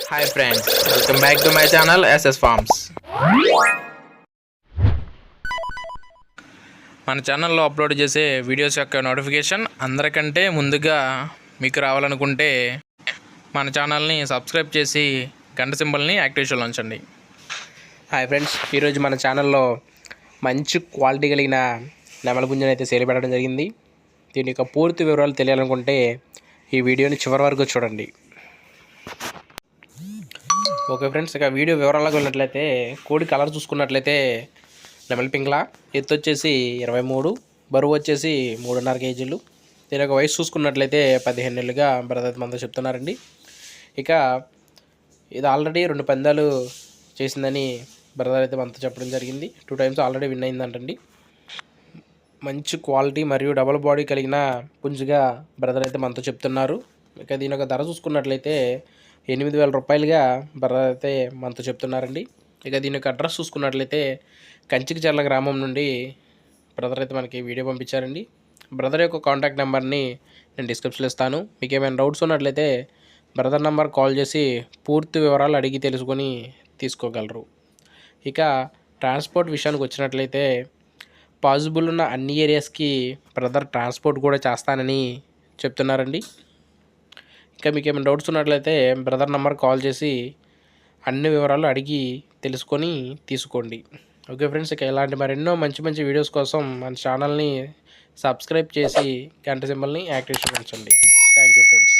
Hi friends, welcome back to my channel SS Farms. మన ఛానల్లో upload చేసే videos యొక్క నోటిఫికేషన్ అందరికంటే ముందుగా మీకు రావాలనుకుంటే మన ఛానల్ని సబ్స్క్రైబ్ చేసి గంట సింబల్ని యాక్టివేషన్లో ఉంచండి. హాయ్ ఫ్రెండ్స్, ఈరోజు మన ఛానల్లో మంచి క్వాలిటీ కలిగిన నెమల పుంజుని అయితే సేల్ పెట్టడం జరిగింది. దీని యొక్క పూర్తి వివరాలు తెలియాలనుకుంటే ఈ వీడియోని చివరి వరకు చూడండి. ఓకే ఫ్రెండ్స్, ఇక వీడియో వివరాలకు వెళ్ళినట్లయితే కోడి కలర్ చూసుకున్నట్లయితే నెమలి పింగ్లా, ఎత్తు వచ్చేసి 23, బరువు వచ్చేసి 3.5 కేజీలు. దీని యొక్క వయసు చూసుకున్నట్లయితే 15 నెలలుగా బ్రదర్ మనతో చెప్తున్నారండి. ఇక ఇది ఆల్రెడీ 2 పందాలు చేసిందని బ్రదర్ అయితే మనతో చెప్పడం జరిగింది. 2 టైమ్స్ ఆల్రెడీ విన్ అయిందంటండి. మంచి క్వాలిటీ మరియు డబుల్ బాడీ కలిగిన పుంజుగా బ్రదర్ అయితే మనతో చెప్తున్నారు. ఇక దీని యొక్క ధర చూసుకున్నట్లయితే 8,000 రూపాయలుగా బ్రదర్ అయితే మనతో చెప్తున్నారండి. ఇక దీని యొక్క అడ్రస్ చూసుకున్నట్లయితే కంచికిచర్ల గ్రామం నుండి బ్రదర్ అయితే మనకి వీడియో పంపించారండి. బ్రదర్ యొక్క కాంటాక్ట్ నెంబర్ని నేను డిస్క్రిప్షన్లో ఇస్తాను. మీకు ఏమైనా డౌట్స్ ఉన్నట్లయితే బ్రదర్ నెంబర్ కాల్ చేసి పూర్తి వివరాలు అడిగి తెలుసుకొని తీసుకోగలరు. ఇక ట్రాన్స్పోర్ట్ విషయానికి వచ్చినట్లయితే పాసిబుల్ ఉన్న అన్ని ఏరియాస్కి బ్రదర్ ట్రాన్స్పోర్ట్ కూడా చేస్తానని చెప్తున్నారండి. ఇంకా మీకు ఏమైనా డౌట్స్ ఉన్నట్లయితే బ్రదర్ నెంబర్ కాల్ చేసి అన్ని వివరాలు అడిగి తెలుసుకొని తీసుకోండి. ఓకే ఫ్రెండ్స్, ఇక ఇలాంటి మరెన్నో మంచి మంచి వీడియోస్ కోసం మన ఛానల్ని సబ్స్క్రైబ్ చేసి గంట సింబల్ని యాక్టివేషన్ ఉంచండి. Thank you friends.